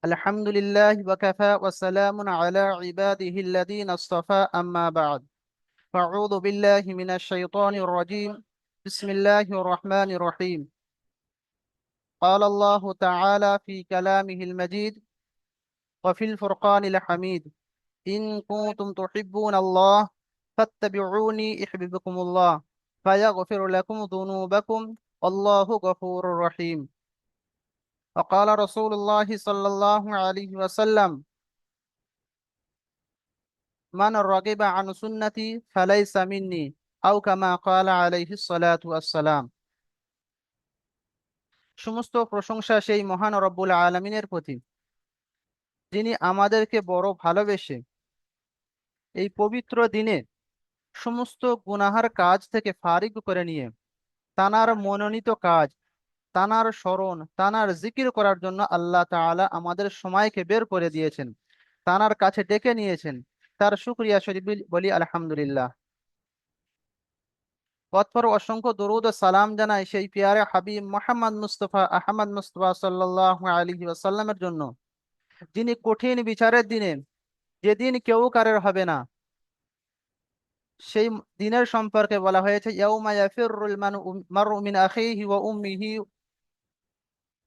الحمد لله وكفى وسلام على عباده الذين اصطفى أما بعد. فأعوذ بالله من الشيطان الرجيم. بسم الله الرحمن الرحيم. قال الله تعالى في كلامه المجيد وفي الفرقان الحميد: إن كنتم تحبون الله فاتبعوني يحببكم الله فيغفر لكم ذنوبكم والله غفور رحيم. وقال رسول الله صلى الله عليه وسلم: মান রাগিবা আন সুন্নতি ফালাইসা মিন্নি, আও কামা ক্বালা আলাইহিস সালাতু ওয়াসসালাম। সমস্ত প্রশংসা সেই মহান রব্বুল আলামিনের প্রতি, যিনি আমাদেরকে বড় ভালোবেসে এই পবিত্র দিনে সমস্ত গুনাহার কাজ থেকে ফারিগ করে নিয়ে তানার মনোনীত কাজ, তানার স্মরণ, তানার জিকির করার জন্য আল্লাহ তাআলা আমাদের সময়কে বের করে দিয়েছেন, তানার কাছে ডেকে নিয়েছেন। তার শুকরিয়া শরীফ বলি আলহামদুলিল্লাহ। অতঃপর অসংখ্য দরুদ ও সালাম জানাই সেই পিয়ারে হাবিব মোহাম্মদ মুস্তফা আহমদ মুস্তফা সাল্লাল্লাহু আলাইহি ওয়াসাল্লামের জন্য, যিনি কঠিন বিচারের দিনে, যেদিন কেউ কারের হবে না, সেই দিনের সম্পর্কে বলা হয়েছে ইয়াউমা ইয়াফিরুল মারউ মিন আখিহি ওয়া উম্মিহি।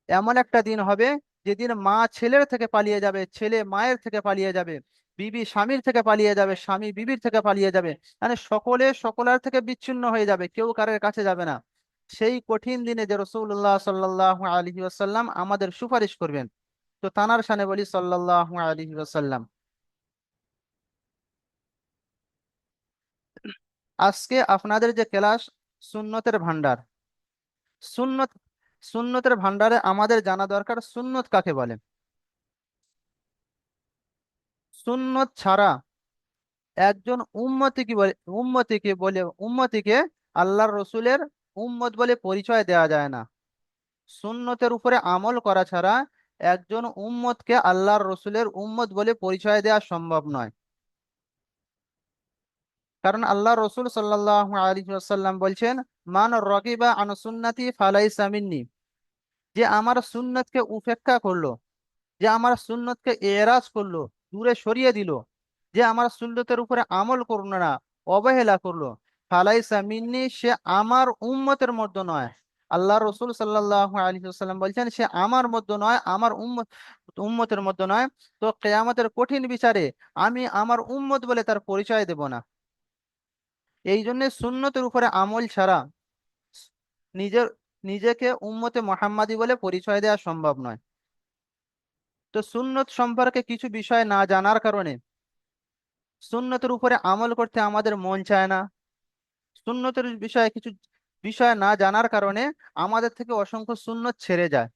এমন একটা দিন হবে যেদিন মা ছেলের থেকে পালিয়ে যাবে, ছেলে মায়ের থেকে পালিয়ে যাবে, বিবি স্বামীর থেকে পালিয়ে যাবে, স্বামী বিবির থেকে পালিয়ে যাবে। মানে সকলে সকলের থেকে বিচ্ছিন্ন হয়ে যাবে, কেউ কারের কাছে যাবে না। সেই কঠিন দিনে যে রাসূলুল্লাহ সাল্লাল্লাহু আলাইহি ওয়াসাল্লাম আমাদের সুপারিশ করবেন, তো তানার শানে বলি সাল্লাল্লাহু আলাইহি ওয়াসাল্লাম। আজকে আপনাদের যে ক্লাস, সুন্নতের ভান্ডার। সুন্নত, সুন্নতের ভান্ডারে আমাদের জানা দরকার সুন্নত কাকে বলে। সুন্নত ছাড়া একজন উম্মতিকে আল্লাহর রসুলের উম্মত বলে পরিচয় দেওয়া যায় না। সুন্নতের উপরে আমল করা ছাড়া একজন উম্মতকে আল্লাহর রসুলের উম্মত বলে পরিচয় দেওয়া সম্ভব নয়। কারণ আল্লাহ রসুল সাল্লাল্লাহু আলাইহি ওয়াসাল্লাম বলছেন, মান রাগিবা আন সুন্নতি ফালাইসা মিন্নি। যে আমার সুন্নতকে উপেক্ষা করলো, যে আমার সুন্নতকে এরাজ করলো, দূরে সরিয়ে দিল, যে আমার সুন্নতের উপরে আমল করলো না, অবহেলা করলো, ফালাইসা মিন্নি, সে আমার উম্মতের মধ্যে নয়। আল্লাহ রসুল সাল্লাল্লাহু আলাইহি ওয়াসাল্লাম বলছেন, সে আমার মধ্যে নয়, আমার উম্মতের মধ্যে নয়। তো কিয়ামতের কঠিন বিচারে আমি আমার উম্মত বলে তার পরিচয় দেব না। এই জন্য সুন্নতের উপরে আমল ছাড়া নিজের নিজেকে উম্মতে মুহাম্মাদি বলে পরিচয় দেওয়া সম্ভব নয়। তো সুন্নত সম্পর্কে কিছু বিষয় না জানার কারণে সুন্নতের উপরে আমল করতে আমাদের মন চায় না। সুন্নতের বিষয়ে কিছু বিষয় না জানার কারণে আমাদের থেকে অসংখ্য সুন্নত ছেড়ে যায়।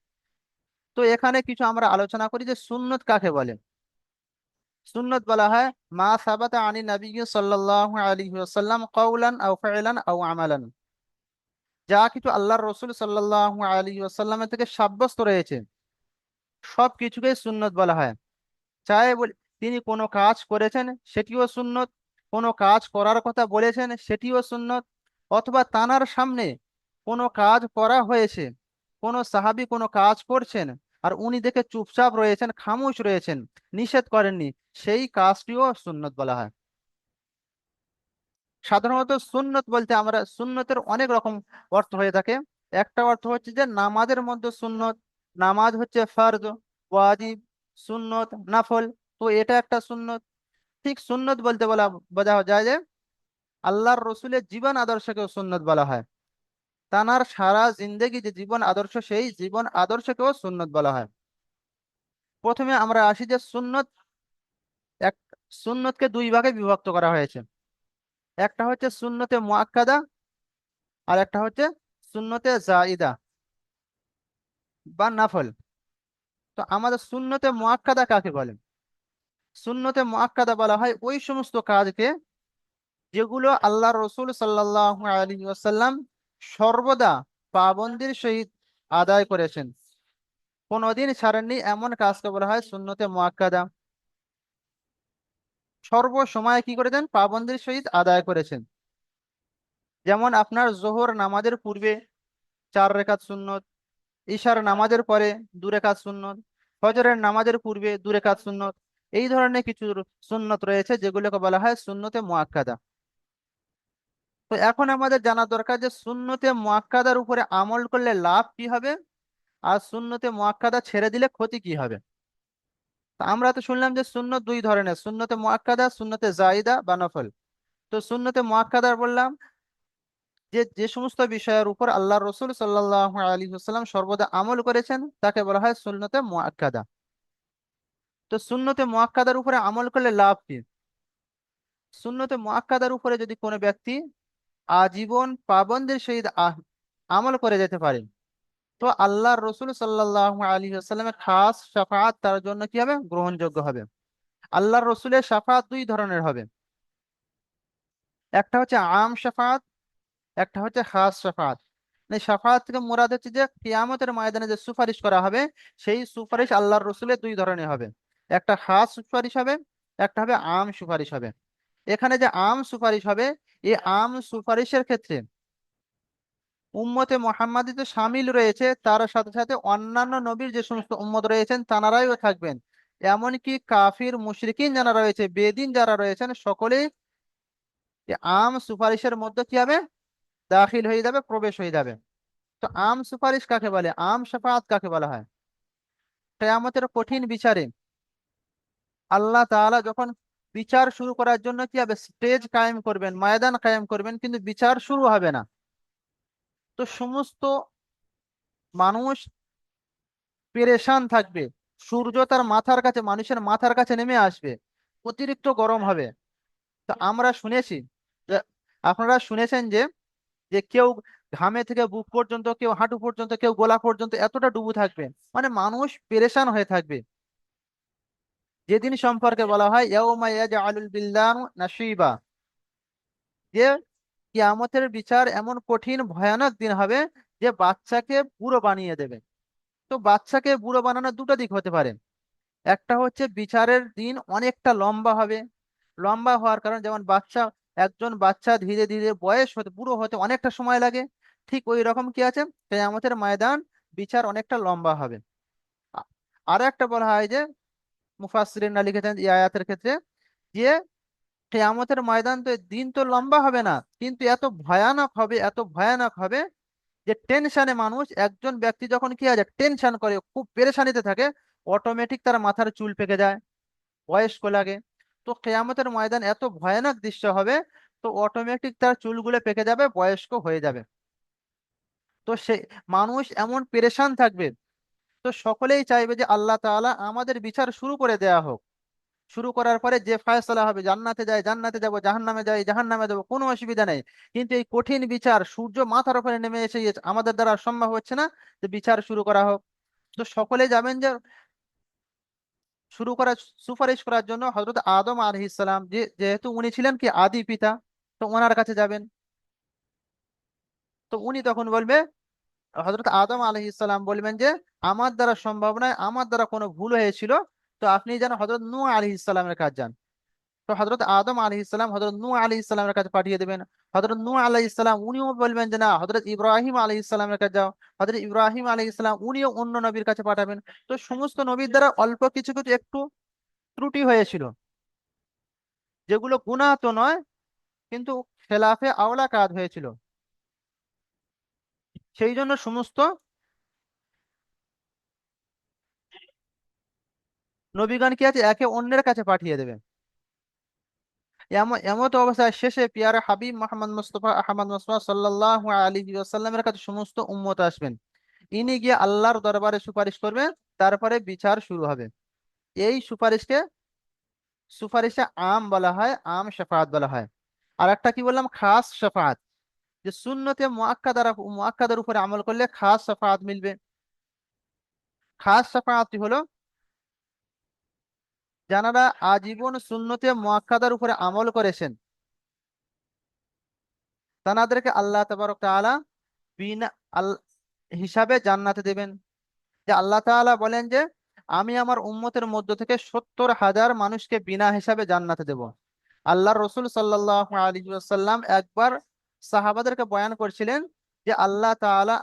তো এখানে কিছু আমরা আলোচনা করি যে সুন্নত কাকে বলে। সুন্নত বলা হয় মা সাবাতা আনি নবী সাল্লাল্লাহু আলাইহি ওয়াসাল্লাম কাওলান আও ফি'লান আও আমালান। যা কিছু আল্লাহর রসুল সাল্লাল্লাহু আলাইহি ওয়াসাল্লামের থেকে সাব্যস্ত রয়েছে, সব কিছুকে সুন্নত বলা হয়। চাहे বলি তিনি কোনো কাজ করেছেন সেটিও সুন্নত, কোনো কাজ করার কথা বলেছেন সেটিও সুন্নত, অথবা তানার সামনে কোনো কাজ করা হয়েছে, কোনো সাহাবী কোনো কাজ করছেন আর উনি দেখে চুপচাপ রয়েছেন, খামোশ রয়েছেন, নিষেধ করেননি, সেই কাজটিও সুন্নত বলা হয়। সাধারণত সুন্নত বলতে আমরা সুন্নতের অনেক রকম অর্থ হয়ে থাকে। একটা অর্থ হচ্ছে যে নামাজের মধ্যে সুন্নত, নামাজ হচ্ছে ফরজ, ওয়াজিব, সুন্নত, নাফল। তো এটা একটা সুন্নত। ঠিক সুন্নত বলতে বোঝা যায় যে আল্লাহর রসুলের জীবন আদর্শকেও সুন্নত বলা হয়। তানার সারা জিন্দেগি যে জীবন আদর্শ, সেই জীবন আদর্শকেও সুন্নত বলা হয়। প্রথমে আমরা আসি যে সুন্নত, এক সুন্নতকে দুই ভাগে বিভক্ত করা হয়েছে। একটা হচ্ছে সুন্নতে মুআক্কাদা, আর একটা হচ্ছে সুন্নতে জাইদা বা নাফল। তো আমাদের সুন্নতে মুআক্কাদা কাকে বলে? সুন্নতে মুআক্কাদা বলা হয় ওই সমস্ত কাজকে যেগুলো আল্লাহ রসুল সাল্লাল্লাহু আলাইহি ওয়াসাল্লাম সর্বদা পাবন্দির সহিত আদায় করেছেন, কোনোদিন ছাড়েননি, এমন কাজকে বলা হয় সুন্নতে মুআক্কাদা। সর্ব সময় কি করেছেন? পাবন্দির সহিত আদায় করেছেন। যেমন আপনার জোহর নামাজের পূর্বে 4 রেকাত সুন্নত, ঈশার নামাজের পরে 2 রেকাত সুন্নত, ফজরের নামাজের পূর্বে 2 রাকাত সুন্নত। এই ধরনের কিছু সুন্নত রয়েছে যেগুলোকে বলা হয় সুন্নতে মুআক্কাদা। তো এখন আমাদের জানা দরকার যে সুন্নতে মুআক্কাদার উপরে আমল করলে লাভ কি হবে, আর সুন্নতে মুআক্কাদা ছেড়ে দিলে ক্ষতি কি হবে। তা আমরা তো শুনলাম যে সুন্নত 2 ধরনের, সুন্নতে মুআক্কাদা, সুন্নতে জায়েদা বা নফল। তো সুন্নতে মুআক্কাদা বললাম যে যে সমস্ত বিষয়ের উপর আল্লাহ রসুল সাল্লাল্লাহু আলাইহি ওয়াসাল্লাম সর্বদা আমল করেছেন তাকে বলা হয় সুন্নতে মুআক্কাদা। তো সুন্নতে মুআক্কাদার উপরে আমল করলে লাভ কি? সুন্নতে মুআক্কাদার উপরে যদি কোনো ব্যক্তি আজীবন পাবন্দের সহিত আমল করে যেতে পারে, তো আল্লাহ রসুল সাল্লাল্লাহু আলাইহি ওয়াসাল্লামের খাস শাফাআত তার জন্য কি হবে, গ্রহণযোগ্য হবে। আল্লাহর রসুলের শাফাআত 2 ধরনের হবে। একটা হচ্ছে আম শাফাআত, একটা হচ্ছে খাস শাফাআত। মানে শাফাআত থেকে মুরাদ হচ্ছে যে কিয়ামতের ময়দানে যে সুপারিশ করা হবে, সেই সুপারিশ আল্লাহর রসুলের 2 ধরনের হবে। একটা খাস সুপারিশ হবে, একটা হবে আম সুপারিশ হবে। এখানে যে আম সুপারিশ হবে, এই আম সুপারিশের ক্ষেত্রে উম্মতে মুহাম্মাদি তো শামিল রয়েছে, তার সাথে সাথে অন্যান্য নবীর যে সমস্ত উম্মত রয়েছেন তানারাও থাকবেন। এমনকি কাফির মুশরিকিন যারা রয়েছে, বেদিন যারা রয়েছেন, সকলেই এই আম সুপারিশের মধ্যে কি হবে, দাখিল হয়ে যাবে, প্রবেশ হয়ে যাবে। তো আম সুপারিশ কাকে বলে, আম শাফাআত কাকে বলা হয়? কিয়ামতের কঠিন বিচারে আল্লাহ তাআলা যখন বিচার শুরু করার জন্য কি হবে, স্টেজ কায়েম করবেন, ময়দান কায়েম করবেন, কিন্তু বিচার শুরু হবে না। তো সমস্ত মানুষ পেরেশান থাকবে, সূর্য তার মাথার কাছে, মানুষের মাথার কাছে নেমে আসবে, অতিরিক্ত গরম হবে। তো আমরা শুনেছি যে, আপনারা শুনেছেন যে যে কেউ ঘামে থেকে বুক পর্যন্ত, কেউ হাঁটু পর্যন্ত, কেউ গলা পর্যন্ত এতটা ডুবু থাকবে, মানে মানুষ পেরেশান হয়ে থাকবে। যেদিন সম্পর্কে বলা হয় ইয়াউমা ইয়াজআলুল বিলদানু নাশীবা, যে কিয়ামতের বিচার এমন কঠিন ভয়ানক দিন হবে যে বাচ্চাকে বুড়ো বানিয়ে দেবে। তো বাচ্চাকে বুড়ো বানানোর 2টা দিক হতে পারে। একটা হচ্ছে বিচারের দিন অনেকটা লম্বা হবে। লম্বা হওয়ার কারণ, যেমন একজন বাচ্চা ধীরে ধীরে বয়স হতে, বুড়ো হতে অনেকটা সময় লাগে, ঠিক ওই রকম কি আছে, কিয়ামতের ময়দান বিচার অনেকটা লম্বা হবে। আ- আরো একটা বলা হয় যে মুফাসসিরিনরা লিখেছেন এই আয়াতের ক্ষেত্রে, যে কিয়ামতের ময়দান তো দিন তো লম্বা হবে না, কিন্তু এত ভয়ানক হবে, এত ভয়ানক হবে যে টেনশনে মানুষ, একজন ব্যক্তি যখন কি আছে টেনশন করে, খুব পেরেশানিতে থাকে, অটোমেটিক তার মাথার চুল পেকে যায়, বয়স্ক লাগে। তো কিয়ামতের ময়দান এত ভয়ানক দৃশ্য হবে, তো অটোমেটিক তার চুলগুলো পেকে যাবে, বয়স্ক হয়ে যাবে। তো সে মানুষ এমন পেরেশান থাকবে। তো সকলেই চাইবে যে আল্লাহ তাআলা আমাদের বিচার শুরু করে দেয়া হোক। শুরু করার পরে যে ফায়সালা হবে, জান্নাতে যায় জান্নাতে যাব, জাহান্নামে যাই জাহান্নামে যাবো, কোনো অসুবিধা নেই। কিন্তু এই কঠিন বিচার সূর্য মাথার উপরে নেমে এসে আমাদের দ্বারা সম্ভব হচ্ছে না, যে বিচার শুরু করা হোক। তো সকলে যাবেন যে শুরু করা, সুপারিশ করার জন্য হযরত আদম আলাইহিস সালাম, যেহেতু উনি ছিলেন কি আদি পিতা, তো ওনার কাছে যাবেন। তো উনি তখন বলবে, হযরত আদম আলাইহিস সালাম বলবেন যে আমার দ্বারা সম্ভব নয়, আমার দ্বারা কোনো ভুল হয়েছিল, তো আপনি যেন হযরত নূহ আলাইহিস সালামের কাছে যান। তো হযরত আদম আলাইহিস সালাম হযরত নূহ আলাইহিস সালামের কাছে পাঠিয়ে দেবেন। হযরত নূহ আলাইহিস সালাম উনিও বলবেন যে না, হযরত ইব্রাহিম আলাইহিস সালামের কাছে যাও। হযরত ইব্রাহিম আলাইহিস সালাম উনিও অন্য নবীর কাছে পাঠাবেন। তো সমস্ত নবীর দ্বারা অল্প কিছু কিছু একটু ত্রুটি হয়েছিল, যেগুলো গুনাহ তো নয়, কিন্তু খেলাফে আওলা কাজ হয়েছিল। সেই জন্য সমস্ত নবীগণ কি আছে একে অন্যের কাছে পাঠিয়ে দেবে। এমন এমত অবস্থায় শেষে পিয়ারে হাবিব মোহাম্মদ মুস্তফা আহমদ মুস্তফা সাল্লাল্লাহু আলাইহি ওয়াসাল্লামের কাছে সমস্ত উম্মত আসবেন। ইনি গিয়ে আল্লাহর দরবারে সুপারিশ করবেন, তারপরে বিচার শুরু হবে। এই সুপারিশকে সুপারিশে আম বলা হয়, আম শাফাআত বলা হয়। আর একটা কি বললাম, খাস শাফাআত, যে সুন্নতে মুআক্কাদার উপরে আমল করলে খাস শাফাআত মিলবে। খাস শাফাআতটি হলো, যারা আজীবন সুন্নতে মুআক্কাদার উপরে আমল করেছেন, তাদেরকে আল্লাহ তাবারক তাআলা বিনা আল হিসাবে জান্নাতে দেবেন। যে আল্লাহ তাআলা বলেন যে আমি আমার উম্মতের মধ্য থেকে 70,000 মানুষকে বিনা হিসাবে জান্নাতে দেব। আল্লাহ রসুল সাল্লাল্লাহু আলাইহি ওয়াসাল্লাম একবার সাহাবাদেরকে বয়ান করছিলেন যে আল্লাহ তাআলা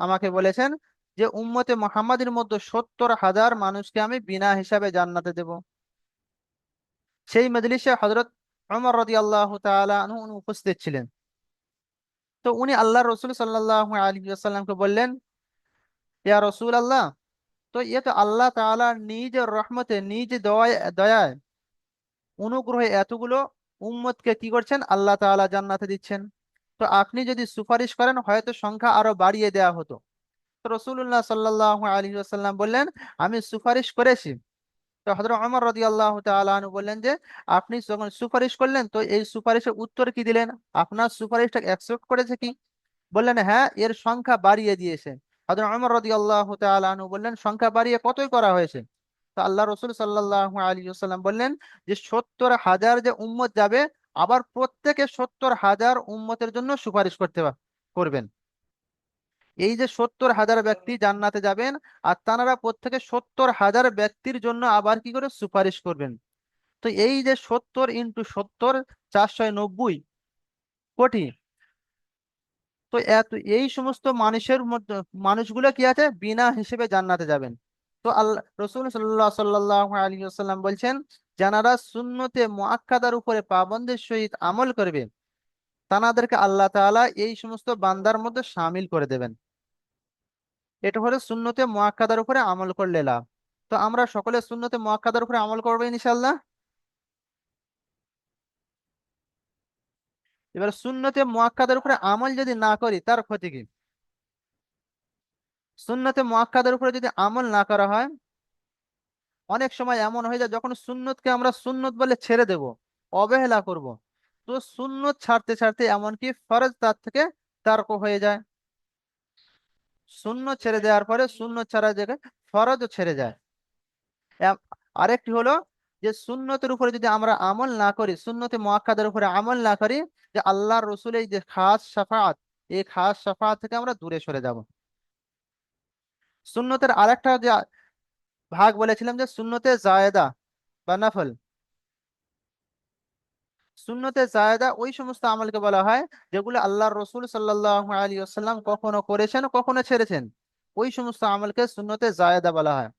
আমাকে বলেছেন যে উম্মতে মোহাম্মদের মধ্যে 70,000 মানুষকে আমি বিনা হিসাবে জান্নাতে দেব। সেই মজলিসে হযরত ওমর রাদিয়াল্লাহু তাআলা আনহু উনি উপস্থিত ছিলেন। তো উনি আল্লাহ রসুল সাল্লাল্লাহু আলাইহি ওয়াসাল্লামকে বললেন, ইয়া রসুল আল্লাহ, তো ইয়ে তো আল্লাহ তাআলা নিজ রহমতে নিজ দয়ায় অনুগ্রহে এতগুলো উম্মতকে কি করছেন, আল্লাহ তাআলা জান্নাতে দিচ্ছেন। তো আপনি যদি সুপারিশ করেন হয়তো সংখ্যা আরো বাড়িয়ে দেওয়া হতো। তো রসুল্লাহ সাল্লাল্লাহু আলাইহি ওয়াসাল্লাম বললেন, আমি সুপারিশ করেছি। তো হযরত ওমর রাদিয়াল্লাহু তাআলা আনহু বললেন যে, আপনি যখন সুপারিশ করলেন তো এই সুপারিশের উত্তর কি দিলেন? আপনার সুপারিশটা অ্যাকসেপ্ট করেছে কি? বললেন হ্যাঁ, এর সংখ্যা বাড়িয়ে দিয়েছে। হযরত ওমর রাদিয়াল্লাহু তাআলা আনহু বললেন, সংখ্যা বাড়িয়ে কতই করা হয়েছে? তো আল্লাহ রসুল সাল্লাল্লাহু আলাইহি ওয়াসাল্লাম বললেন যে 70,000 যে উম্মত যাবে, আবার প্রত্যেকে 70,000 উম্মতের জন্য সুপারিশ করবেন। এই যে 70,000 ব্যক্তি জান্নাতে যাবেন, আর তারা প্রত্যেকে 70,000 ব্যক্তির জন্য আবার কি করে সুপারিশ করবেন। তো এই যে 70 × 70, 490 কোটি। তো এই সমস্ত মানুষের মধ্যে মানুষগুলো কি আছে, বিনা হিসেবে জান্নাতে যাবেন। তো আল্লাহ রসুল সাল্লাল্লাহু আলাইহি ওয়াসাল্লাম বলছেন, যারা সুন্নতে মুআক্কাদার উপরে পাবন্দের সহিত আমল করবে, তাদেরকে আল্লাহ তাআলা এই সমস্ত বান্দার মধ্যে শামিল করে দেবেন। এটা হলো সুন্নতে মুআক্কাদার উপরে আমল করলে লাভ। তো আমরা সকলে সুন্নতে মুআক্কাদার উপরে আমল করবো ইনশাআল্লাহ। এবার সুন্নতে মুআক্কাদার উপরে আমল যদি না করি তার ক্ষতি কি? সুন্নতে মুআক্কাদার উপরে যদি আমল না করা হয়, অনেক সময় এমন হয়ে যায় যখন সুন্নতকে আমরা সুন্নত বলে ছেড়ে দেব, অবহেলা করব, তো সুন্নত ছাড়তে ছাড়তে এমনকি ফরজ তার থেকে তার্ক হয়ে যায়। সুন্নত ছেড়ে দেওয়ার পরে সুন্নত ছাড়া জায়গায় ফরজও ছেড়ে যায়। এম- আরেকটি হলো যে সুন্নতের উপরে যদি আমরা আমল না করি, সুন্নতে মুআক্কাদার উপরে আমল না করি, যে আল্লাহর রসুলের যে খাস শাফাআত, এই খাস শাফাআত থেকে আমরা দূরে সরে যাব। সুন্নতের আরেকটা যে ভাগ বলেছিলাম যে সুন্নতে জায়েদা বা নফল। সুন্নতে জায়েদা ওই সমস্ত আমলকে বলা হয় যেগুলো আল্লাহর রসুল সাল্লাল্লাহু আলাইহি ওয়াসাল্লাম কখনো করেছেন কখনো ছেড়েছেন, ওই সমস্ত আমলকে সুন্নতে জায়েদা বলা হয়।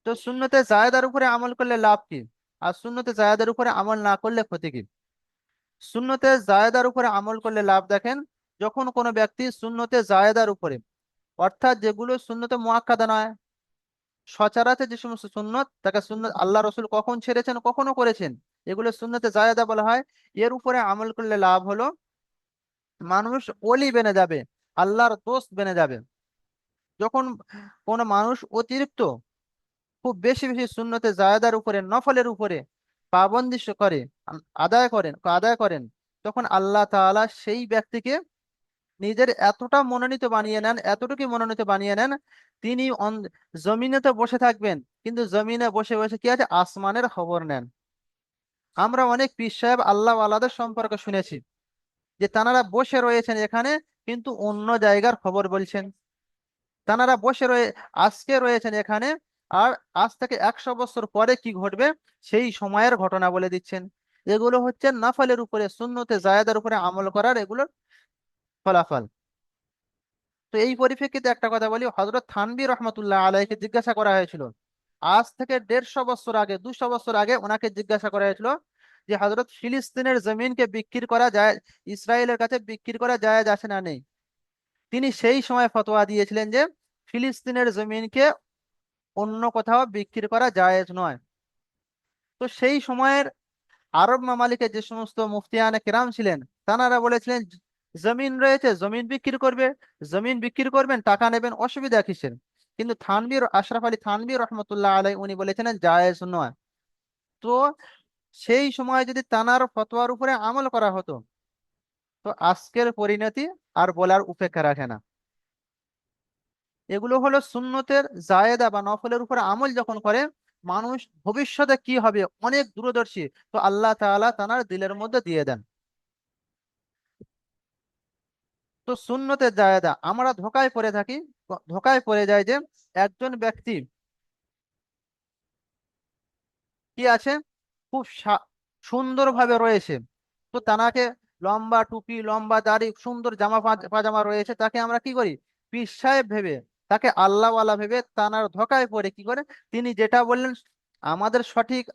তো সুন্নতে জায়েদার উপরে আমল করলে লাভ কি, আর সুন্নতে জায়েদার উপরে আমল না করলে ক্ষতি কি? সুন্নতে জায়েদার উপরে আমল করলে লাভ দেখেন, যখন কোনো ব্যক্তি সুন্নতে জায়েদার উপরে, অর্থাৎ যেগুলো সুন্নতে মুআক্কাদা নয়, সচরাচর যে সমস্ত সুন্নত তাকে সুন্নত আল্লাহ রসুল কখন ছেড়েছেন কখনো করেছেন, এগুলো সুন্নতে জায়েদা বলা হয়। এর উপরে আমল করলে লাভ হলো, মানুষ ওলি বেনে যাবে, আল্লাহর দোস্ত বেনে যাবে। যখন কোনো মানুষ অতিরিক্ত খুব বেশি বেশি সুন্নতে জায়েদার উপরে নফলের উপরে পাবন্দি করে, আদায় করেন, তখন আল্লাহ তাআলা সেই ব্যক্তিকে নিজের এতটা মনোনীত বানিয়ে নেন, এতটুকু মনোনীত বানিয়ে নেন, তিনি জমিনে তো বসে থাকবেন, কিন্তু জমিনে বসে বসে কি আছে, আসমানের খবর নেন। আমরা অনেক পীর সাহেব আল্লাহ আলাদের সম্পর্কে শুনেছি যে তানারা বসে রয়েছেন এখানে, কিন্তু অন্য জায়গার খবর বলছেন। তানারা আজকে রয়েছেন এখানে, আর আজ থেকে 100 বছর পরে কি ঘটবে সেই সময়ের ঘটনা বলে দিচ্ছেন। এগুলো হচ্ছে নফলের উপরে সুন্নতে জায়েদার উপরে আমল করার এগুলোর ফলাফল। তো এই পরিপ্রেক্ষিতে একটা কথা বলি, হযরত থানবী রহমতুল্লাহ আলাইকে জিজ্ঞাসা করা হয়েছিল, আজ থেকে 150 বছর আগে, 200 বছর আগে ওনাকে জিজ্ঞাসা করা হয়েছিল যে হযরত ফিলিস্তিনের জমিনকে বিক্রি করা যায়, ইসরায়েলের কাছে বিক্রি করা যায় আছে না নেই। তিনি সেই সময় ফতোয়া দিয়েছিলেন যে ফিলিস্তিনের জমিনকে অন্য কোথাও বিক্রি করা জায়েজ নয়। তো সেই সময়ের আরব মামালিকের যে সমস্ত মুফতিয়ানে কেরাম ছিলেন, তানারা বলেছিলেন, জমিন রয়েছে, জমিন বিক্রি করবে, জমিন বিক্রি করবেন, টাকা নেবেন, অসুবিধা কিসের? কিন্তু আশরাফ আলী থানভী রহমতুল্লাহ আলাই উনি বলেছিলেন জায়েজ নয়। তো সেই সময় যদি তানার ফতোয়ার উপরে আমল করা হতো, তো আজকের পরিণতি আর বলার উপেক্ষা রাখে না। এগুলো হলো সুন্নতের জায়েদা বা নফলের উপর আমল যখন করে মানুষ, ভবিষ্যতে কি হবে অনেক দূরদর্শী, তো আল্লাহ তাআলা তানার দিলের মধ্যে দিয়ে দেন। তো সুন্নতের জায়েদা আমরা ধোকায় পড়ে থাকি, ধোকায় পড়ে যায় যে একজন ব্যক্তি কি আছে, খুব সুন্দরভাবে রয়েছে, তো তাকে লম্বা টুপি লম্বা দাড়ি সুন্দর জামা পাজামা রয়েছে, তাকে আমরা কি করি, পীর সাহেব ভেবে, তাকে আল্লাহওয়ালা ভেবে তানার ধোকায় পড়ে কি করে তিনি যেটা বললেন, আমাদের সঠিক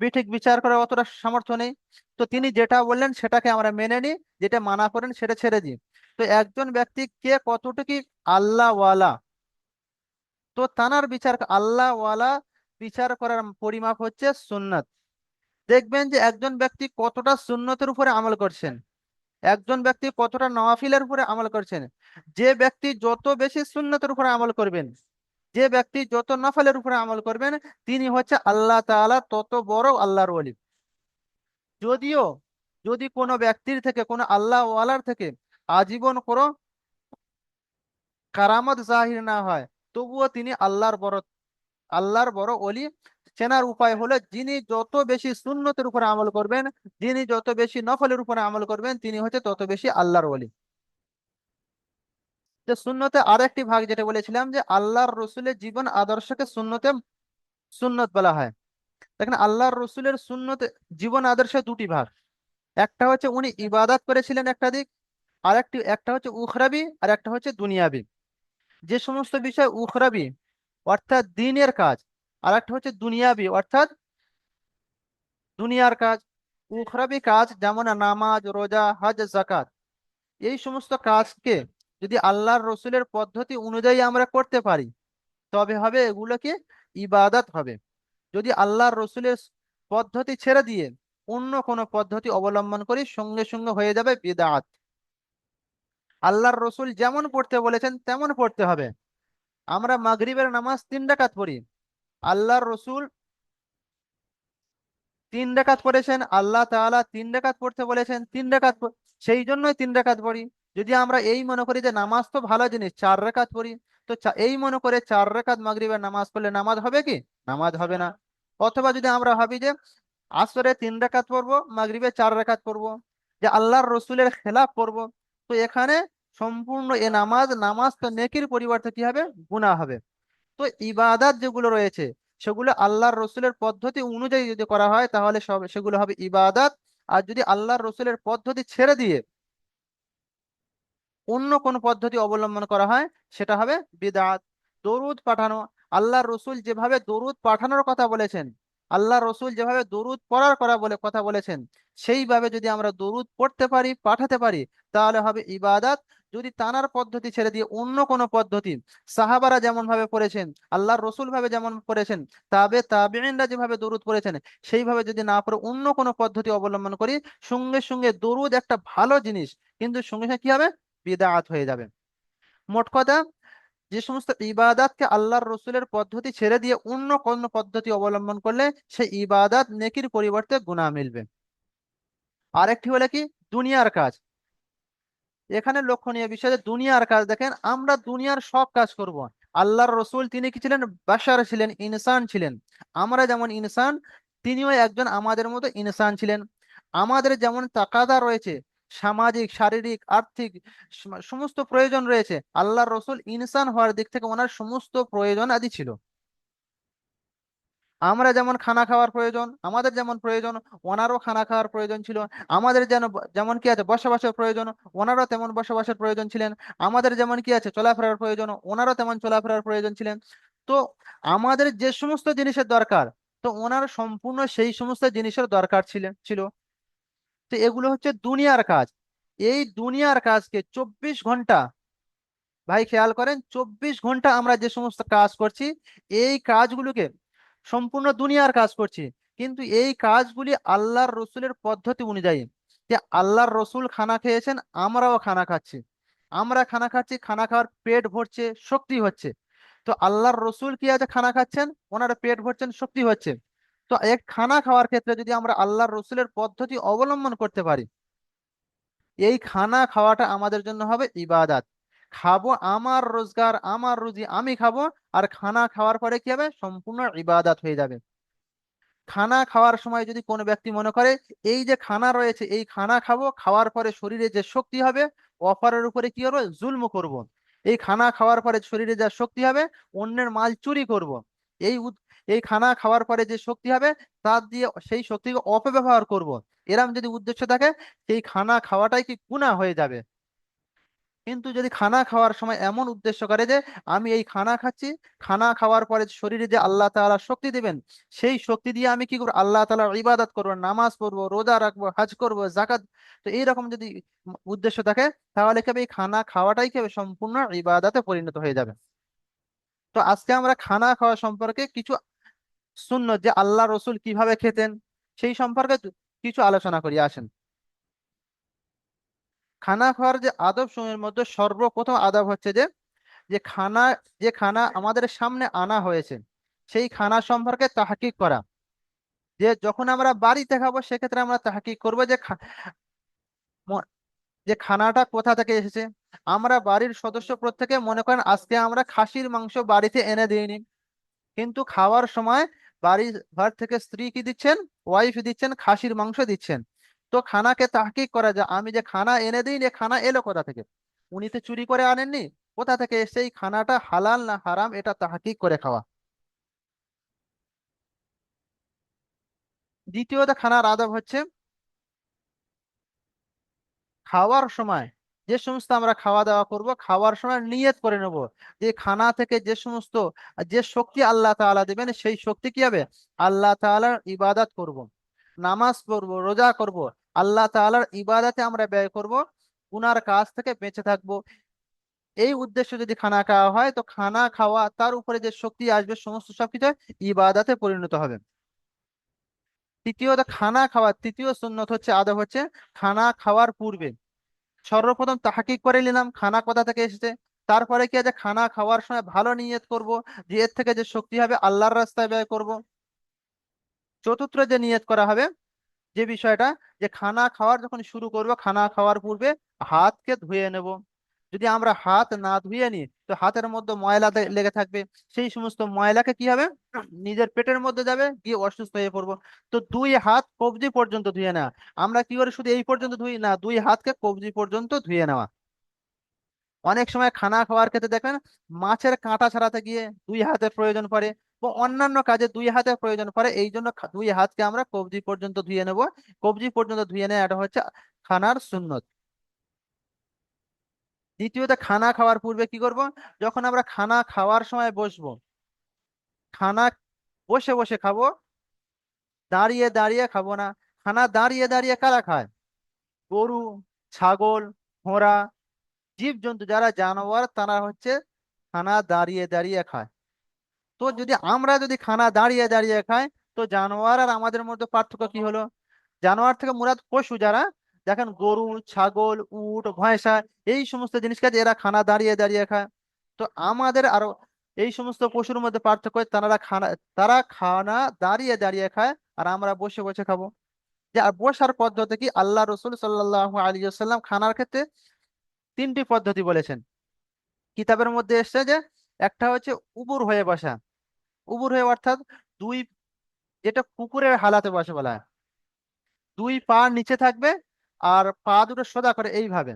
বেঠিক বিচার করার অতটা সামর্থ্য নেই, তো তিনি যেটা বললেন সেটাকে আমরা মেনে নিই, যেটা মানা করেন সেটা ছেড়ে দিই। তো একজন ব্যক্তি কে কতটুকু আল্লাহওয়ালা, তো তানার বিচার আল্লাহওয়ালা বিচার করার পরিমাপ হচ্ছে সুন্নাত। দেখবেন যে একজন ব্যক্তি কতটা সুন্নতের উপরে আমল করছেন, একজন ব্যক্তি কতটা নওয়াফিলের উপরে আমল করছেন। যে ব্যক্তি যত বেশি সুন্নতের উপরে আমল করবেন, যে ব্যক্তি যত নফলের উপরে আমল করবেন, তিনি হচ্ছে আল্লাহ তাআলা তত বড় আল্লাহর ওলি। যদিও যদি কোনো ব্যক্তির থেকে, কোনো আল্লাহ ওয়ালার থেকে আজীবন কোনো কারামত জাহির না হয়, তবুও তিনি আল্লাহর বড় অলি। চেনার উপায় হলো যিনি যত বেশি সুন্নতের উপরে আমল করবেন, যিনি যত বেশি নফলের উপরে আমল করবেন, তিনি হচ্ছে তত বেশি আল্লাহর ওলি। যে সুন্নতে আরেকটি ভাগ যেটা বলেছিলাম, যে আল্লাহর রসুলের জীবন আদর্শকে সুন্নত বলা হয়। দেখেন আল্লাহর রসুলের সুন্নতে জীবন আদর্শে দুটি ভাগ। একটা হচ্ছে উনি ইবাদত করেছিলেন একটা দিক, একটা হচ্ছে উখরাবি আর একটা হচ্ছে দুনিয়াবি। যে সমস্ত বিষয় উখরাবি অর্থাৎ দিনের কাজ, আর একটা হচ্ছে দুনিয়াবি অর্থাৎ দুনিয়ার কাজ। উখরাবি কাজ যেমন নামাজ, রোজা, হজ, জাকাত, এই সমস্ত কাজকে যদি আল্লাহর রসুলের পদ্ধতি অনুযায়ী আমরা করতে পারি, তবে হবে এগুলোকে ইবাদত হবে। যদি আল্লাহর রসুলের পদ্ধতি ছেড়ে দিয়ে অন্য কোনো পদ্ধতি অবলম্বন করি, সঙ্গে সঙ্গে হয়ে যাবে বিদআত। আল্লাহর রসুল যেমন পড়তে বলেছেন তেমন পড়তে হবে। আমরা মাগরিবের নামাজ 3 রাকাত পড়ি, আল্লাহর রসুল 3 রাকাত পড়েছেন, আল্লাহ তাআলা 3 রাকাত পড়তে বলেছেন, 3 রাকাত, সেই জন্যই 3 রাকাত পড়ি। যদি আমরা এই মনে করি যে নামাজ তো ভালো জিনিস, 4 রাকাত পড়ি, তো এই মনে করে 4 রাকাত মাগরিবের নামাজ পড়লে নামাজ হবে কি? নামাজ হবে না। অথবা যদি আমরা ভাবি যে আসরে 3 রাকাত পড়বো, মাগরিবে 4 রাকাত পড়বো, যে আল্লাহর রসুলের খেলাফ পড়বো, তো এখানে সম্পূর্ণ এ নামাজ নামাজ তো নেকির পরিবর্তে কি হবে? গুনাহ হবে। তো ইবাদাত যেগুলো রয়েছে, সেগুলো আল্লাহর রসুলের পদ্ধতি অনুযায়ী যদি করা হয় তাহলে সব সেগুলো হবে ইবাদাত। আর যদি আল্লাহর রসুলের পদ্ধতি ছেড়ে দিয়ে অন্য কোন পদ্ধতি অবলম্বন করা হয়, সেটা হবে বিদআত। দরুদ পাঠানো, আল্লাহর রসুল যেভাবে দরুদ পাঠানোর কথা বলেছেন, আল্লাহ রসুল যেভাবে দরুদ পড়ার কথা বলেছেন, সেইভাবে যদি আমরা দরুদ পড়তে পারি, পাঠাতে পারি, তাহলে হবে ইবাদাত। যদি তানার পদ্ধতি ছেড়ে দিয়ে অন্য কোনো পদ্ধতি, সাহাবারা যেমন ভাবে পড়েছেন, আল্লাহর রসুল ভাবে যেমন পড়েছেন, তাবেঈনরা যেভাবে দরুদ পড়েছেন, সেইভাবে যদি না পড়ে অন্য কোনো পদ্ধতি অবলম্বন করি, সঙ্গে সঙ্গে দরুদ একটা ভালো জিনিস, কিন্তু সঙ্গে সঙ্গে কি হবে? বিদআত হয়ে যাবে। মোট কথা, যে সমস্ত ইবাদাতকে আল্লাহর রসুলের পদ্ধতি ছেড়ে দিয়ে অন্য কোন পদ্ধতি অবলম্বন করলে সেই ইবাদাত নেকির পরিবর্তে গুনাহ মিলবে। আরেকটি হলো কি? দুনিয়ার কাজ। এখানে লক্ষণীয় বিষয় যে দুনিয়ার কাজ, দেখেন আমরা দুনিয়ার সব কাজ করব। আল্লাহর রসুল তিনি কি ছিলেন? বাশার ছিলেন, ইনসান ছিলেন। আমরা যেমন ইনসান, তিনিও একজন আমাদের মতো ইনসান ছিলেন। আমাদের যেমন তাকাদা রয়েছে, সামাজিক, শারীরিক, আর্থিক, সমস্ত প্রয়োজন রয়েছে, আল্লাহর রসুল ইনসান হওয়ার দিক থেকে ওনার সমস্ত প্রয়োজন আদি ছিল। আমরা যেমন খানা খাওয়ার প্রয়োজন, আমাদের যেমন প্রয়োজন, ওনারও খানা খাওয়ার প্রয়োজন ছিল। আমাদের যেমন কি আছে বসবাসের প্রয়োজন, ওনারও তেমন বসবাসের প্রয়োজন ছিলেন। আমাদের যেমন কি আছে চলাফেরার প্রয়োজন, ওনারও তেমন চলাফেরার প্রয়োজন ছিলেন। তো আমাদের যে সমস্ত জিনিসের দরকার, তো ওনার সম্পূর্ণ সেই সমস্ত জিনিসের দরকার ছিল। তো এগুলো হচ্ছে দুনিয়ার কাজ। এই দুনিয়ার কাজকে 24 ঘন্টা, ভাই খেয়াল করেন, 24 ঘন্টা আমরা যে সমস্ত কাজ করছি, এই কাজগুলোকে সম্পূর্ণ দুনিয়ার কাজ করছি, কিন্তু এই কাজগুলি আল্লাহর রসুলের পদ্ধতি অনুযায়ী। যে আল্লাহর রসুল খানা খেয়েছেন, আমরাও খানা খাচ্ছি। আমরা খানা খাচ্ছি, খানা খাওয়ার পেট ভরছে, শক্তি হচ্ছে। তো আল্লাহর রসুল কি আছে? খানা খাচ্ছেন, ওনারা পেট ভরছেন, শক্তি হচ্ছে। তো এক খানা খাওয়ার ক্ষেত্রে যদি আমরা আল্লাহর রসুলের পদ্ধতি অবলম্বন করতে পারি, এই খানা খাওয়াটা আমাদের জন্য হবে ইবাদাত। খাবো, আমার রোজগার, আমার রুজি আমি খাবো, আর খানা খাওয়ার পরে কি হবে? সম্পূর্ণ ইবাদাত হয়ে যাবে। খানা খাওয়ার সময় যদি কোনো ব্যক্তি মনে করে এই যে খানা রয়েছে, এই খানা খাবো, খাওয়ার পরে শরীরে যে শক্তি হবে, অপরের উপরে কি করবো? জুলম করব। এই খানা খাওয়ার পরে শরীরে যা শক্তি হবে, অন্যের মাল চুরি করব। এই এই খানা খাওয়ার পরে যে শক্তি হবে, তার দিয়ে সেই শক্তিকে অপব্যবহার করব। এরম যদি উদ্দেশ্য থাকে, সেই খানা খাওয়াটাই কি গুনাহ হয়ে যাবে। কিন্তু যদি খানা খাওয়ার সময় এমন উদ্দেশ্য করে যে আমি এই খানা খাচ্ছি, খানা খাওয়ার পরে শরীরে যে আল্লাহ তাআলা শক্তি দিবেন, সেই শক্তি দিয়ে আমি কি করবো, আল্লাহ তাআলার ইবাদত করবো, নামাজ পড়বো, রোজা রাখবো, হজ করবো, জাকাত, তো এইরকম যদি উদ্দেশ্য থাকে, তাহলে কি হবে, এই খানা খাওয়াটাই কি হবে, সম্পূর্ণ ইবাদতে পরিণত হয়ে যাবে। তো আজকে আমরা খানা খাওয়া সম্পর্কে কিছু সুন্নত যে আল্লাহ রসুল কিভাবে খেতেন সেই সম্পর্কে কিছু আলোচনা করি, আসেন। খানা খাওয়ার যে আদব সময়ের মধ্যে সর্বপ্রথম আদব হচ্ছে যে, যে খানা যে খানা আমাদের সামনে আনা হয়েছে সেই খানা সম্পর্কে তাহকিক করা। যে যখন আমরা বাড়িতে খাবো সেক্ষেত্রে আমরা তাহকিক করবো যে ম- যে খানাটা কোথা থেকে এসেছে। আমরা বাড়ির সদস্য প্রত্যেকে মনে করেন আজকে আমরা খাসির মাংস বাড়িতে এনে দিইনি, কিন্তু খাওয়ার সময় বাড়ি ঘর থেকে স্ত্রী কি দিচ্ছেন, ওয়াইফ দিচ্ছেন, খাসির মাংস দিচ্ছেন। তো খানাকে তাহকিক করা যায়, আমি যে খানা এনে দিই, এ খানা এলো কোথা থেকে, উনি তো চুরি করে আনেননি, কোথা থেকে এসে এই খানাটা হালাল না হারাম এটা তাহকিক করে খাওয়া। দ্বিতীয়ত খানার আদব হচ্ছে খাওয়ার সময় যে সমস্ত আমরা খাওয়া দাওয়া করব, খাওয়ার সময় নিয়ত করে নেব যে খানা থেকে যে সমস্ত যে শক্তি আল্লাহ তাআলা দিবেন সেই শক্তি কি হবে, আল্লাহ তাআলার ইবাদত করব, নামাজ পড়বো, রোজা করব, আল্লাহ তাআলার ইবাদতে আমরা ব্যয় করব, গুনার কাজ থেকে বেঁচে থাকবো। এই উদ্দেশ্য যদি খানা খাওয়া হয়, তো খানা খাওয়া তার উপরে যে শক্তি আসবে সমস্ত সবকিছু ইবাদতে পরিণত হবে। তৃতীয়ত খানা খাওয়ার তৃতীয় সুন্নত হচ্ছে, আদব হচ্ছে খানা খাওয়ার পূর্বে সর্বপ্রথম তাহাকিক করে নিলাম খানা কোথা থেকে এসেছে। তারপরে কি আছে, খানা খাওয়ার সময় ভালো নিয়ত করব যে এর থেকে যে শক্তি হবে আল্লাহর রাস্তায় ব্যয় করব। চতুর্থ যে নিয়ত করা হবে, যে বিষয়টা, যে খানা খাওয়ার যখন শুরু করব খানা খাওয়ার পূর্বে হাতকে ধুয়ে নেব। যদি আমরা হাত না ধুয়ে নিই তো হাতের মধ্যে ময়লা লেগে থাকবে, সেই সমস্ত ময়লাকে কি হবে, নিজের পেটের মধ্যে যাবে, গিয়ে অসুস্থ হয়ে পড়বো। তো দুই হাত কবজি পর্যন্ত ধুয়ে নেওয়া। আমরা কি করে শুধু এই পর্যন্ত ধুই না, দুই হাতকে কবজি পর্যন্ত ধুয়ে নেওয়া। অনেক সময় খানা খাওয়ার ক্ষেত্রে দেখবেন মাছের কাঁটা ছাড়াতে গিয়ে দুই হাতের প্রয়োজন পড়ে, বা অন্যান্য কাজে দুই হাতের প্রয়োজন পড়ে, এই জন্য দুই হাতকে আমরা কবজি পর্যন্ত ধুয়ে নেব। কবজি পর্যন্ত ধুয়ে নেওয়া এটা হচ্ছে খানার সুন্নত। দ্বিতীয়ত খানা খাওয়ার পূর্বে কি করব, যখন আমরা খানা খাওয়ার সময় বসবো, খানা বসে বসে খাবো, দাঁড়িয়ে দাঁড়িয়ে খাবো না। খানা দাঁড়িয়ে দাঁড়িয়ে কারা খায়, গরু, ছাগল, ঘোড়া, জীবজন্তু যারা জানোয়ার তারা হচ্ছে খানা দাঁড়িয়ে দাঁড়িয়ে খায়। তো যদি আমরা যদি খানা দাঁড়িয়ে দাঁড়িয়ে খাই, তো জানোয়ার আর আমাদের মধ্যে পার্থক্য কি হলো। জানোয়ার থেকে মুরাদ পশু যারা, দেখেন গরু, ছাগল, উট, ভৈঁসা, এই সমস্ত জিনিসকে এরা খানা দাঁড়িয়ে দাঁড়িয়ে খায়। তো আমাদের আরো এই সমস্ত পশুর মধ্যে পার্থক্য তারা খানা দাঁড়িয়ে দাঁড়িয়ে খায়, আর আমরা বসে বসে খাবো। যে আর বসার পদ্ধতি কি, আল্লাহ রসুল সাল্লাল্লাহু আলাইহি ওয়াসাল্লাম খানার ক্ষেত্রে তিনটি পদ্ধতি বলেছেন। কিতাবের মধ্যে এসছে যে একটা হচ্ছে উবুর হয়ে বসা। উবুর হয়ে অর্থাৎ দুই, যেটা কুকুরের হালাতে বসে বলা হয়, দুই পা নিচে থাকবে আর পা দুটো সোজা করে এইভাবে।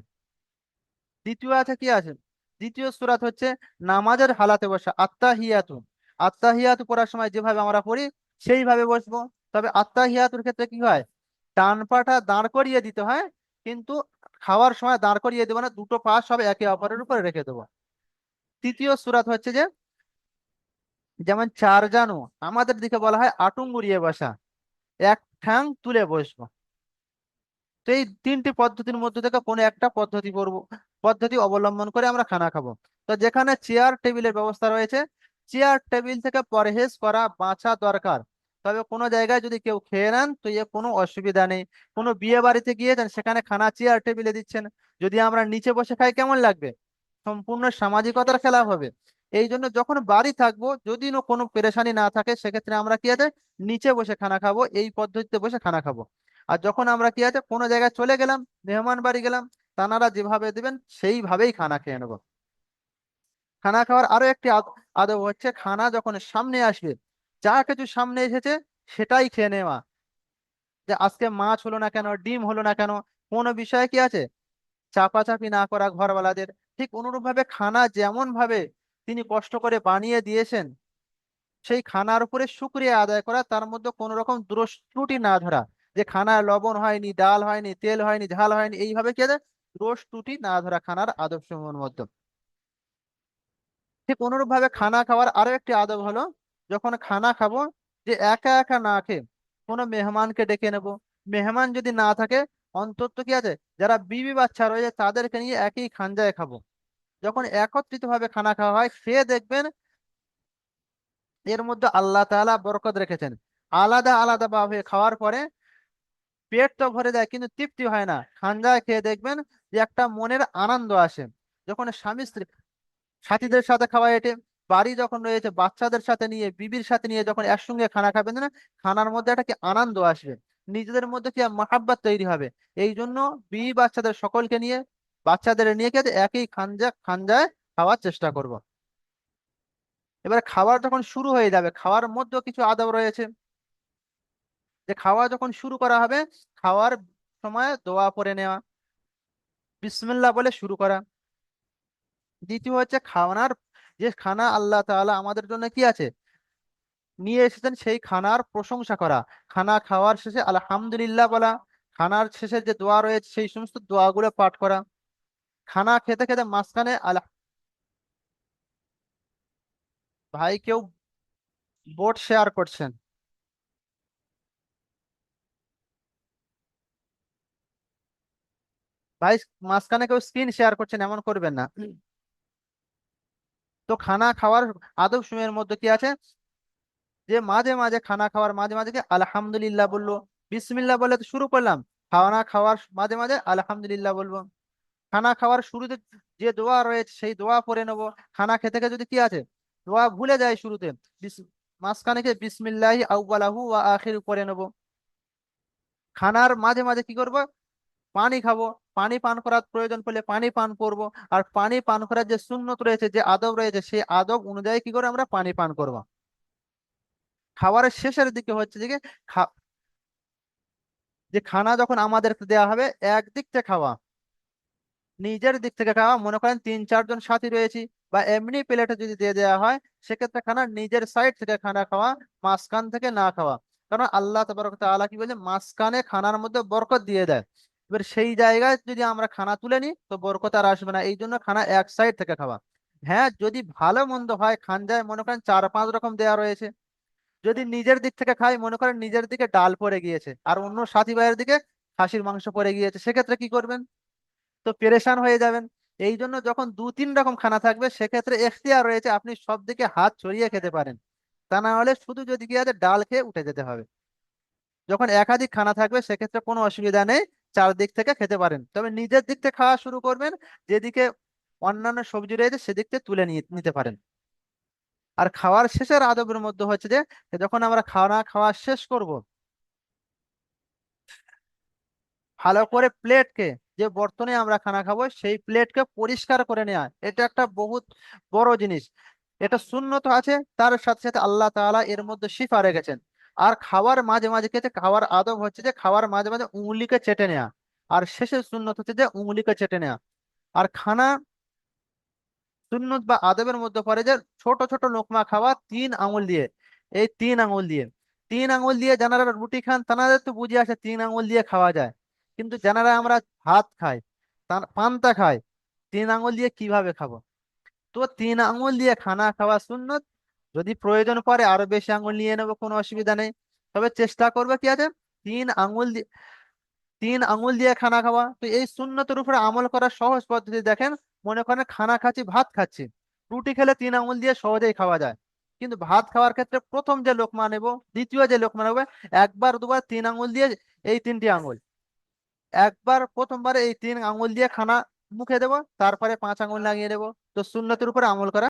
দ্বিতীয় আছে কি আছে, দ্বিতীয় সূরাত হচ্ছে নামাজের হালাতে বসা, আত্তাহিয়াতু। আত্তাহিয়াতু পড়ার সময় যেভাবে আমরা পড়ি সেইভাবে বসবো। তবে আত্তাহিয়াতুর ক্ষেত্রে কি হয়, ডান পাটা দাঁড় করিয়ে দিতে হয়, কিন্তু খাওয়ার সময় দাঁড় করিয়ে দেবো না, দুটো পা সব একে অপরের উপরে রেখে দেবো। তৃতীয় সূরাত হচ্ছে যে, যেমন চার জানু আমাদের দিকে বলা হয় আটুঙ্গুরিয়ে বসা, এক ঠ্যাং তুলে বসবো। তো এই তিনটি পদ্ধতির মধ্যে থেকে কোনো একটা পদ্ধতি অবলম্বন করে আমরা খানা খাবো। তো যেখানে চেয়ার টেবিলের ব্যবস্থা রয়েছে, চেয়ার টেবিল থেকে পরহেজ করা বাঁচা দরকার। তবে কোনো জায়গায় যদি কেউ খেয়ে নেন তো এ কোনো অসুবিধা নেই। কোনো বিয়ে বাড়িতে গিয়েছেন সেখানে খানা চেয়ার টেবিলে দিচ্ছেন, যদি আমরা নিচে বসে খাই কেমন লাগবে, সম্পূর্ণ সামাজিকতার খেলাপ হবে। এই জন্য যখন বাড়ি থাকবো, যদি কোনো পেরেশানি না থাকে, সেক্ষেত্রে আমরা কি আছে, নিচে বসে খানা খাবো, এই পদ্ধতিতে বসে খানা খাবো। আর যখন আমরা কি আছে কোনো জায়গায় চলে গেলাম, মেহমান বাড়ি গেলাম, তানারা যেভাবে দিবেন সেইভাবেই খানা খেয়ে নেবো। খানা খাওয়ার আরো একটি আদব হচ্ছে খানা যখন সামনে আসবে, যা কিছু সামনে এসেছে সেটাই খেয়ে নেওয়া। যে আজকে মাছ হলো না কেন, ডিম হলো না কেন, কোনো বিষয়ে কি আছে চাপাচাপি না করা ঘরওয়ালাদের। ঠিক অনুরূপ ভাবে খানা যেমন ভাবে তিনি কষ্ট করে বানিয়ে দিয়েছেন, সেই খানার উপরে শুকরিয়া আদায় করা, তার মধ্যে কোনো রকম দোষ ত্রুটি না ধরা। যে খানায় লবণ হয়নি, ডাল হয়নি, তেল হয়নি, ঝাল হয়নি, এইভাবে কি আছে দোষ ত্রুটি না ধরা খানার আদব সমূহের মধ্যে। ঠিক অনুরূপ ভাবে খানা খাওয়ার আরো একটি আদব হলো, যখন খানা খাবো, যে একা একা না খেয়ে কোনো মেহমানকে ডেকে নেব। মেহমান যদি না থাকে, অন্তত কি আছে, যারা বিবি বাচ্চা রয়েছে তাদেরকে নিয়ে একই খাঞ্জায় খাবো। যখন একত্রিত ভাবে খানা খাওয়া হয়, খেয়ে দেখবেন এর মধ্যে আল্লাহ তাআলা বরকত রেখেছেন। আলাদা আলাদা ভাবে খাওয়ার পরে পেট তো ভরে যায় কিন্তু তৃপ্তি হয় না। খাঞ্জায় খেয়ে দেখবেন যে একটা মনের আনন্দ আসে। যখন স্বামী স্ত্রী সাথীদের সাথে খাওয়া, এটে বাড়ি যখন রয়েছে বাচ্চাদের সাথে নিয়ে, বিবির সাথে নিয়ে যখন একসঙ্গে খানা খাবেন না, খানার মধ্যে একটা কি আনন্দ আসবে, নিজেদের মধ্যে কি মহাব্বত তৈরি হবে। এই জন্য বিবি বাচ্চাদের সকলকে নিয়ে, বাচ্চাদের নিয়ে খেতে একই খাঞ্জায় খাওয়ার চেষ্টা করব। এবার খাবার যখন শুরু হয়ে যাবে, খাওয়ার মধ্যেও কিছু আদব রয়েছে। যে খাওয়া যখন শুরু করা হবে, খাওয়ার সময় দোয়া পড়ে নেওয়া, বিসমিল্লাহ বলে শুরু করা। দ্বিতীয় হচ্ছে খাওয়ার, যে খানা আল্লাহ তাআলা আমাদের জন্য কি আছে নিয়ে এসেছেন, সেই খানার প্রশংসা করা। খানা খাওয়ার শেষে আলহামদুলিল্লাহ বলা। খানার শেষে যে দোয়া রয়েছে সেই সমস্ত দোয়াগুলো পাঠ করা। খানা খেতে খেতে মাঝখানে ভাই কেউ বোর্ড শেয়ার করছেন। ভাই মাঝখানে কেউ স্ক্রিন শেয়ার করছেন, এমন করবেন না। তো খানা খাওয়ার আদব সময়ের মধ্যে কি আছে, যে মাঝে মাঝে খানা খাওয়ার মাঝে মাঝে কি আলহামদুলিল্লাহ বললো, বিসমিল্লাহ বলে তো শুরু করলাম, খাওয়া খাওয়ার মাঝে মাঝে আলহামদুলিল্লাহ বলবো। খানা খাওয়ার শুরুতে যে দোয়া রয়েছে সেই দোয়া পড়ে নেবো। খানা খেতে খেতে যদি কি আছে, দোয়া ভুলে যায় শুরুতে, মাঝখানে গিয়ে বিসমিল্লাহি আউয়ালাহু ওয়া আখিরু পড়ে নেবো। খানার মাঝে মাঝে কি করব, পানি খাবো। পানি পান করার প্রয়োজন পড়লে পানি পান করব। আর পানি পান করার যে সুন্নত রয়েছে, যে আদব রয়েছে, সেই আদব অনুযায়ী কি করে আমরা পানি পান করব। খাবারের শেষের দিকে হচ্ছে যে যে খানা যখন আমাদেরকে দেওয়া হবে, একদিক থেকে খাওয়া, নিজের দিক থেকে খাওয়া। মনে করেন 3-4 জন সাথী রয়েছি, বা এমনি প্লেটে যদি দিয়ে দেওয়া হয়, সেক্ষেত্রে খানা নিজের সাইড থেকে খানা খাওয়া, মাঝখান থেকে না খাওয়া। কারণ আল্লাহ তাবারক তাআলা কি বলে, মাঝখানে খানার মধ্যে বরকত দিয়ে দেয়। এবার সেই জায়গায় যদি আমরা খানা তুলে নিই, তো বরকত আর আসবে না। এই জন্য খানা এক সাইড থেকে খাওয়া। হ্যাঁ, যদি ভালো মন্দ হয়, খানজায় মনে করেন 4-5 রকম দেওয়া রয়েছে, যদি নিজের দিক থেকে খাই, মনে করেন নিজের দিকে ডাল পড়ে গিয়েছে আর অন্য সাথী ভাইয়ের দিকে খাসির মাংস পড়ে গিয়েছে, সেক্ষেত্রে কি করবেন? তো পেরেশান হয়ে যাবেন। এই জন্য যখন 2-3 রকম খানা থাকবে, সেক্ষেত্রে এখতিয়ার রয়েছে, আপনি সব দিকে হাত ছড়িয়ে খেতে পারেন। তা না হলে শুধু যদি কি আছে, ডাল খেয়ে উঠে যেতে হবে। যখন একাধিক খানা থাকবে, সেক্ষেত্রে কোনো অসুবিধা নেই, চারদিক থেকে খেতে পারেন। তবে নিজের দিক থেকে খাওয়া শুরু করবেন, যেদিকে অন্যান্য সবজি রয়েছে সেদিক থেকে তুলে নিয়ে নিতে পারেন। আর খাওয়ার শেষের আদবের মধ্যে হচ্ছে যে, যখন আমরা খাওয়া খাওয়া শেষ করব, ভালো করে প্লেটকে, যে বর্তনে আমরা খানা খাবো সেই প্লেটকে পরিষ্কার করে নেওয়া, এটা একটা বহুত বড় জিনিস। এটা সুন্নত আছে, তার সাথে সাথে আল্লাহ তাআলা এর মধ্যে শিফা রেখেছেন। আর খাওয়ার মাঝে মাঝে খেতে, খাওয়ার আদব হচ্ছে যে খাওয়ার মাঝে মাঝে উঙ্গলিকে চেটে নেওয়া। আর শেষের সুন্নত হচ্ছে যে উঙ্গলিকে চেটে নেওয়া। আর খানা সুন্নত বা আদবের মধ্যে পড়ে যে ছোট ছোট লোকমা খাওয়া 3 আঙুল দিয়ে। এই 3 আঙুল দিয়ে, 3 আঙুল দিয়ে যারা রুটি খান তাদের তো বুঝে আসে 3 আঙুল দিয়ে খাওয়া যায়। কিন্তু যারা আমরা ভাত খাই, পান্তা খাই, 3 আঙুল দিয়ে কিভাবে খাবো? তো 3 আঙুল দিয়ে খানা খাওয়া সুন্নত। যদি প্রয়োজন পড়ে আরো বেশি আঙুল নিয়ে নেবো, কোনো অসুবিধা নেই। তবে চেষ্টা করবে কি আছে, 3 আঙুল 3 আঙুল দিয়ে খানা খাওয়া। তো এই সুন্নতের উপরে আমল করার সহজ পদ্ধতি দেখেন। মনে করেন খানা খাচ্ছি, ভাত খাচ্ছি, রুটি খেলে 3 আঙুল দিয়ে সহজেই খাওয়া যায়। কিন্তু ভাত খাওয়ার ক্ষেত্রে প্রথম যে লোকমা নেব, দ্বিতীয় যে লোকমা নেবে, একবার দুবার 3 আঙুল দিয়ে, এই 3টি আঙুল, একবার প্রথমবারে এই 3 আঙুল দিয়ে খানা মুখে দেবো, তারপরে 5 আঙুল লাগিয়ে দেবো। তো সুন্নতের উপরে আমল করা